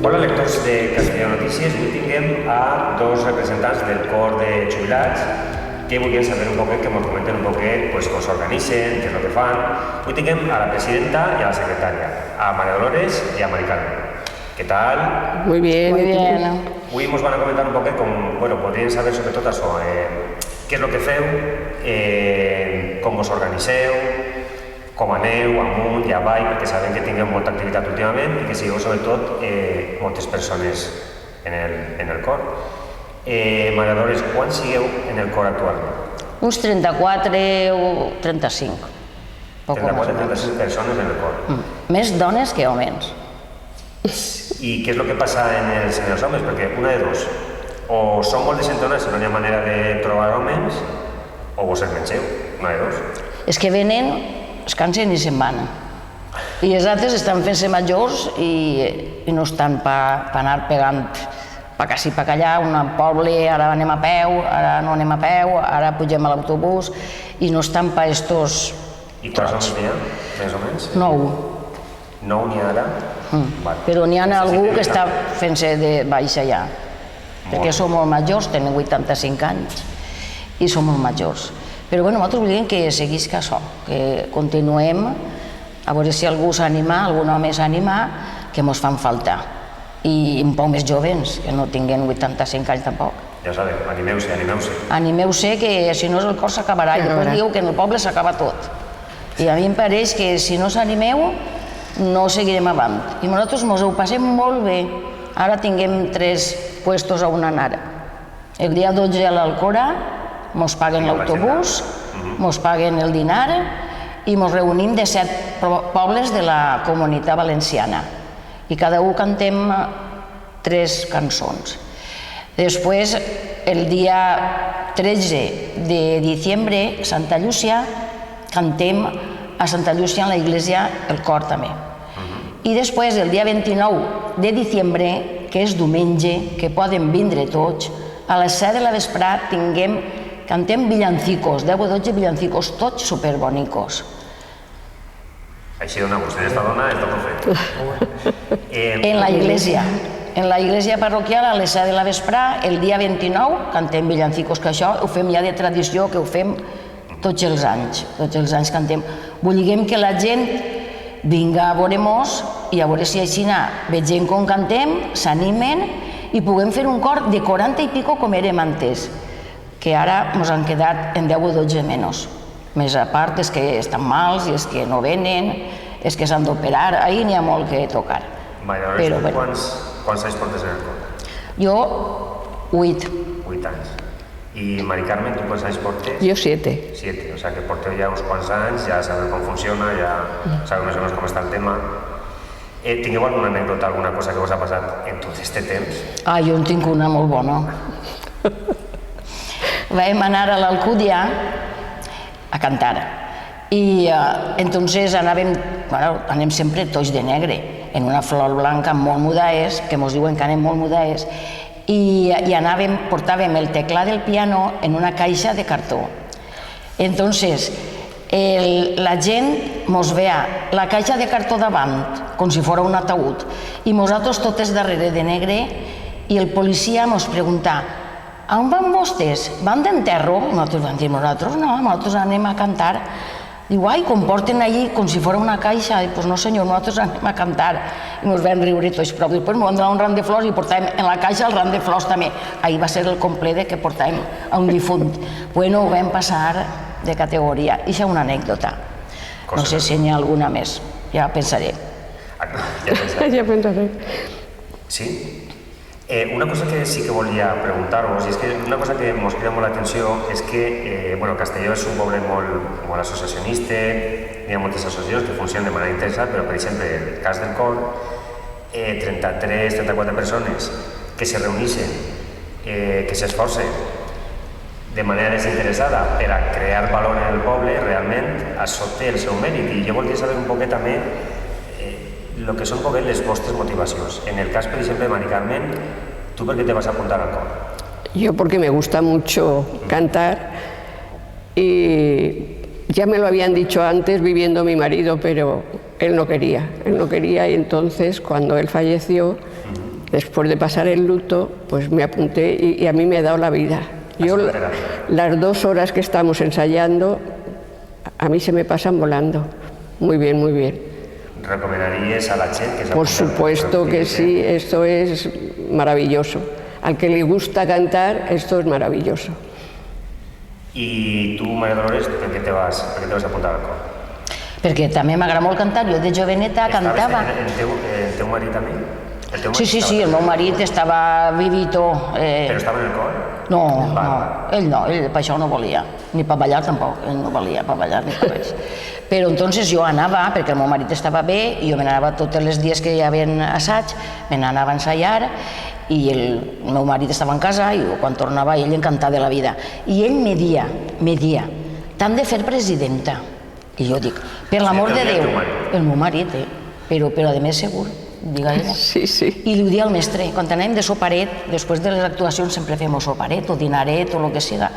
Hola, lectors de Castelló Notícies. Avui tinguem a dos representants del cor de jubilats que volien saber un poquet, que ens comenten un poquet pues, com s'organitzen, què és el que fan. Avui tinguem a la presidenta i a la secretària, a María Dolores i a Mari Carmen. ¿Qué tal? Muy bien. Muy bien. Avui ens van a comentar un poquet com, bueno, podrien saber sobretot això, què és el que feu, com vos organiseu, com aneu amunt i avall, perquè sabem que tingueu molta activitat últimament i que sigueu sobretot moltes persones en el cor. Maria Dolores, quants sigueu en el cor actualment? Uns 34 o 35. 34-35 persones en el cor. Més dones que homes. I què és el que passa en els homes? Perquè una de dos, o són molt desentonats i no hi ha manera de trobar homes, o vos els mengeu, una de dos. És que venen, es cansen i se'n van. I els altres estan fent-se majors i no estan per anar pegant pa que sí, pa que allà, un poble, ara anem a peu, ara no anem a peu, ara pugem a l'autobús, i no estan per estos... I quants homes n'hi ha, més o menys? 9. 9 n'hi ha ara? Però n'hi ha algú que està fent-se de baixa ja, perquè som molt majors, tenen 85 anys, i som molt majors. Però bueno, nosaltres volíem que seguisca això, que continuem, a veure si algú s'anima, algun home s'anima, que mos fan falta. I un poc més jovens, que no tinguin 85 anys tampoc. Ja sabeu, animeu-se, animeu-se. Animeu-se, que si no el cor s'acabarà, i després diu que en el poble s'acaba tot. I a mi em pareix que si no s'animeu, no seguirem avant. I nosaltres mos ho passem molt bé. Ara tinguem 3 puestos on anar. El dia 12 a l'Alcora, mos paguen l'autobús, mos paguen el dinar i mos reunim de 7 pobles de la Comunitat Valenciana i cada un cantem 3 cançons. Després, el dia 13 de diciembre, Santa Llúcia, cantem a Santa Llúcia en la iglesia el cor també. I després, el dia 29 de diciembre, que és diumenge, que poden vindre tots, a les 7 de la vesprada cantem villancicos, 10 o 12 villancicos, tots superbonicos. Així dona gust, esta dona està tot fet. En la iglesia parroquial, a les 7 de la vesprada, el dia 29, cantem villancicos, que això ho fem ja de tradició, que ho fem tots els anys cantem. Volguem que la gent vinga a veure-mos i a veure si així vegem com cantem, s'animen i puguem fer un cor de 40 i pico com érem antes, que ara ens han quedat en 10 o 12 menys. Més a part és que estan mals i és que no venen, és que s'han d'operar, ahir n'hi ha molt que tocar. Maria Dolores, quants anys portes en el cor? Jo, 8. 8 anys. I Mari Carmen, tu quants anys portes? Yo 7. 7, o sea que porteu ja uns quants anys, ja sabeu com funciona, ja sabeu més o menys com està el tema. Tingueu alguna anècdota, alguna cosa que us ha passat en tot aquest temps? Jo en tinc una molt bona. Vam anar a l'Alcúdia a cantar i entonces anem sempre tots de negre, en una flor blanca molt mudaes, que mos diuen que anem molt mudaes, i portàvem el teclat del piano en una caixa de cartó. Entonces la gent mos veia la caixa de cartó davant, com si fos un ataúd, i nosaltres totes darrere de negre, i el policia mos pregunta: a on van vostès? Van d'enterro? I nosaltres vam dir, nosaltres anem a cantar. Diu, com porten allí com si fos una caixa? I doncs no senyor, nosaltres anem a cantar. I ens vam riure tots, però després ens van donar un ram de flors i portàvem en la caixa el ram de flors també. Ahir va ser el complet que portàvem a un difunt. Bueno, ho vam passar de categoria. I això és una anècdota. No sé si n'hi ha alguna més, ja pensaré. Ya pensaré. Sí? Una cosa que sí que volia preguntar-vos, i és que una cosa que ens crida molt l'atenció és que Castelló és un poble molt associacionista, hi ha moltes associacions que funcionen de manera interessant, però per exemple, en el cas del cor, 33-34 persones que se reuneixen, que s'esforcen de manera desinteressada per a crear valor en el poble, realment això té el seu mèrit. I jo volia saber un poquet també el que són un poquet les vostres motivacions. En el cas, per exemple, de Mari Carmen, ¿tú por qué te vas a apuntar al coro? Yo porque me gusta mucho cantar y ya me lo habían dicho antes viviendo mi marido, pero él no quería y entonces cuando él falleció después de pasar el luto, pues me apunté y a mí me ha dado la vida. Yo las 2 horas que estamos ensayando, a mí se me pasan volando. Muy bien, muy bien. ¿Recomendarías a la gente que se Por apunte? supuesto que sí, esto es maravilloso. Al que le gusta cantar, esto es maravilloso. I tu, Maria Dolores, per què te vas apuntar al cor? Perquè també m'agrada molt cantar. Jo de joveneta cantava. El teu marit també? Sí, el meu marit estava vivito. Però estava en el cor? No, ell per això no volia. Ni per ballar tampoc, ell no volia per ballar ni per res. Però entonces jo anava, perquè el meu marit estava bé, i jo me n'anava tots els dies que hi havia assaig, me n'anava a ensaiar, i el meu marit estava en casa, i quan tornava ell encantat de la vida. I ell me dia, t'han de fer presidenta. I jo dic, per l'amor de Déu, el meu marit, però a més segur, diga ella. Sí. I li ho dia al mestre, quan anem de soparet, després de les actuacions sempre fem soparet o dinaret o el que siga,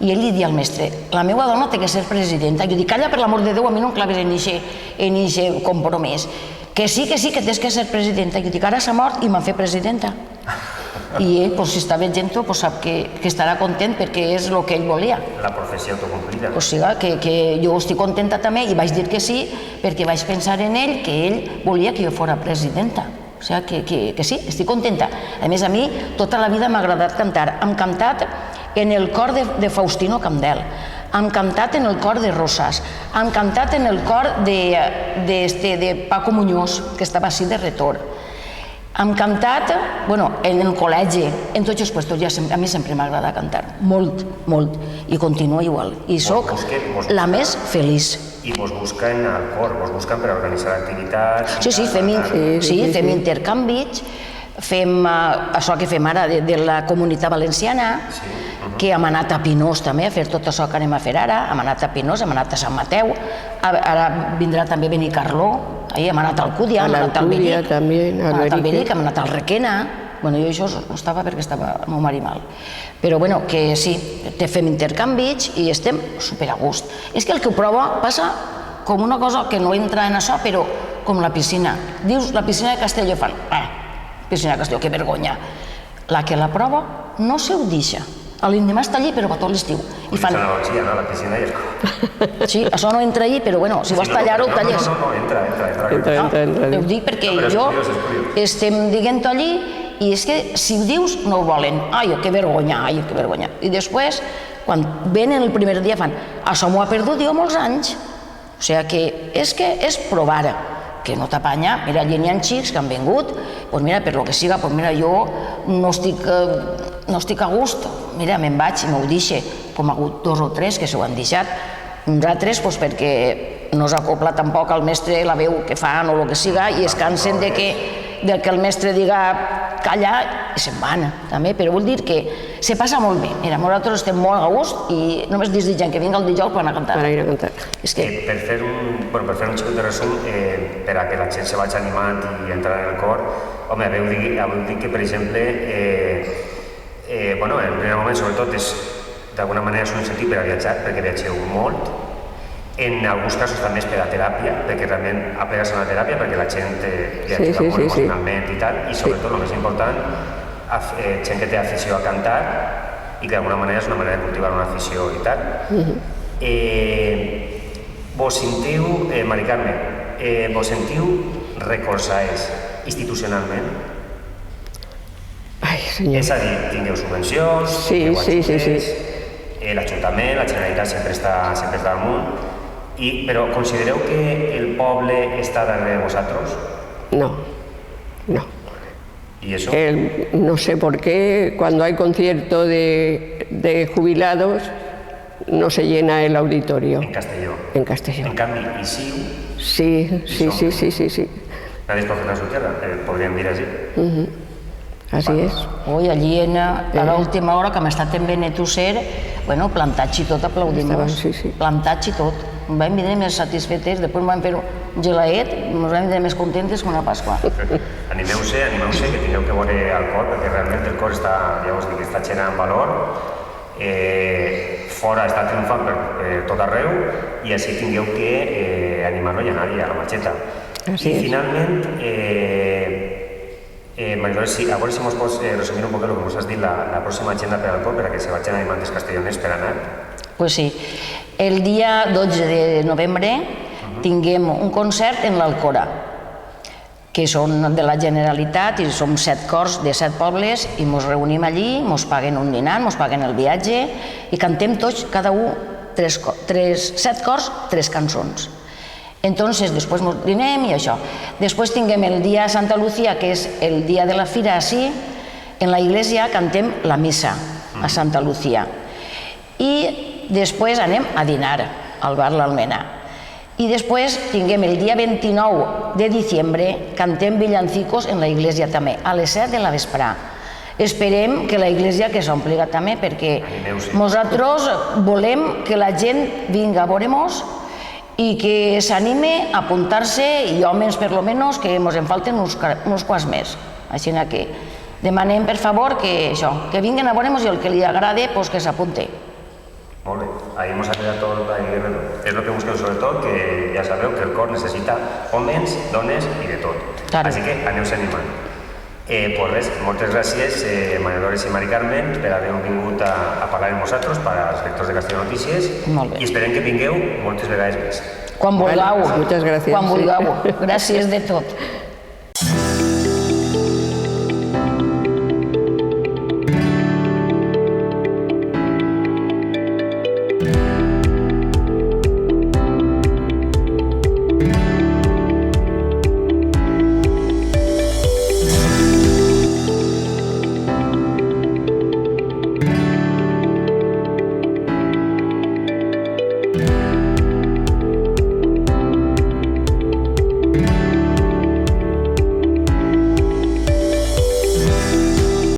i ell li dia al mestre, la meva dona té que ser presidenta. Jo dic, calla, per l'amor de Déu, a mi no em claves en eixe compromís. Que sí, que tens que ser presidenta. Jo dic, ara s'ha mort i m'ha fet presidenta. I ell, si està veient-ho, sap que estarà content perquè és el que ell volia. La professió autocomplida. O sigui, que jo estic contenta també i vaig dir que sí perquè vaig pensar en ell que ell volia que jo fos presidenta. O sigui, que sí, estic contenta. A més, a mi tota la vida m'ha agradat cantar. Hem cantat en el cor de Faustino Camdel, hem cantat en el cor de Rosas, hem cantat en el cor de Paco Muñoz, que estava així de retor. Hem cantat, en el col·legi, en tots els puestos. A mi sempre m'agrada cantar, molt, molt, i continuo igual. I soc la més feliç. I vos busquen al cor, vos busquen per organitzar activitats... Sí, fem intercanvis, fem això que fem ara de la Comunitat Valenciana, que hem anat a Pinós també a fer tot això que anem a fer ara, hem anat a Pinós, hem anat a Sant Mateu, ara vindrà també Benicarló, hem anat a Alcúdia, hem anat al Benic, hem anat al Requena. Jo això no estava perquè estava el meu marit mal. Però que sí, fem intercanvis i estem super a gust. És que el que ho prova passa com una cosa que no entra en això, però com la piscina. Dius la piscina de Castelló, fan, piscina de Castelló, que vergonya. La que la prova no se ho deixa. L'endemà està allí, però per tot l'estiu. I fan... la piscina i és... Sí, això no entra allí, però si vols tallar-ho, ho talles. No, entra. Ho dic perquè jo estem dient allí i és que si ho dius no ho volen. Ai, que vergonya. I després, quan venen el primer dia, fan, això m'ho ha perdut jo molts anys. O sigui que és provar, que no t'apanya. Mira, allí n'hi ha xics que han vingut, doncs mira, per lo que siga, doncs mira, jo no estic a gust. Mira, me'n vaig i m'ho deixe, com ha hagut 2 o 3 que s'ho han deixat. Uns altres, perquè no s'acopla tampoc al mestre la veu que fan o el que siga i es cansen de que el mestre diga calla i se'n van, també. Però vull dir que se passa molt bé. Mira, nosaltres estem molt a gust i només desitgem que vingui el dijous per anar a cantar. Per fer un xicot de resum, per a que la gent se vagi animant i entrar en el cor, home, heu dit que, per exemple, en el primer moment, sobretot, d'alguna manera és un incentiu per a viatjar, perquè viatgeu molt. En alguns casos també és per a teràpia, perquè realment apegues a la teràpia, perquè la gent viatja molt emocionalment i tal, i sobretot, el més important, gent que té afició a cantar i que d'alguna manera és una manera de cultivar una afició i tal. Vos sentiu, Mari Carmen, vos sentiu recolzades institucionalment? És a dir, tingueu subvencions, tingueu ajudes, l'Ajuntament, la Generalitat sempre està damunt, però considereu que el poble està darrere de vosaltres? No. ¿Y eso? No sé por qué cuando hay concierto de jubilados no se llena el auditorio. En Castelló. En Castelló. En cambio, ¿y SIU? Sí. Nadie es profeta en su tierra, podrían dir així. Así es. Hoy allí a l'última hora que m'està també netusser, plantats i tot aplaudimos. Plantats i tot. Vam vindre més satisfetes, després vam fer un gelaet, ens vam vindre més contentes que una Pasqua. Animeu-se, que tingueu que veure el cor, perquè realment el cor està, ja us dic, està generant valor, fora està triomfant per tot arreu, i així tingueu que animar-lo i anar-hi a la matxeta. I finalment, Marilores, sí, a veure si mos pots resumir un poc el que mos has dit la pròxima agenda per al cor, per a que se vagin animant els castelloners per anar. Pues sí. El dia 12 de novembre tinguem un concert en l'Alcora, que són de la Generalitat i som 7 cors de 7 pobles i ens reunim allí, ens paguen un dinar, ens paguen el viatge i cantem tots, cada un, 7 cors, 3 cançons. Entonces, després ens dinem i això. Després tinguem el dia de Santa Lucía, que és el dia de la fira, així, en la iglesia cantem la missa a Santa Lucía. I després anem a dinar al bar l'Almena. I després tinguem el dia 29 de diciembre, cantem villancicos en la iglesia també, a les 7 de la vesprà. Esperem que la iglesia que s'ompliga també, perquè nosaltres volem que la gent vinga a veure-nos i que s'anime a apuntar-se, i homes per lo menos, que ens en falten uns quants més. Així que demanem per favor que vinguen a veure-nos i el que li agrade que s'apunte. Molt bé, ahí ens ha quedat tot ahí. És el que busquem sobretot, que ja sabeu que el cor necessita homes, dones i de tot. Així que aneu-se animant. Pues res, moltes gràcies Maria Dolores i Mari Carmen per haver vingut a parlar amb vosaltres per als lectors de Castelló Notícies i esperem que vingueu moltes vegades més. Quan vulgueu. Moltes gràcies. Quan vulgueu. Gràcies de tot.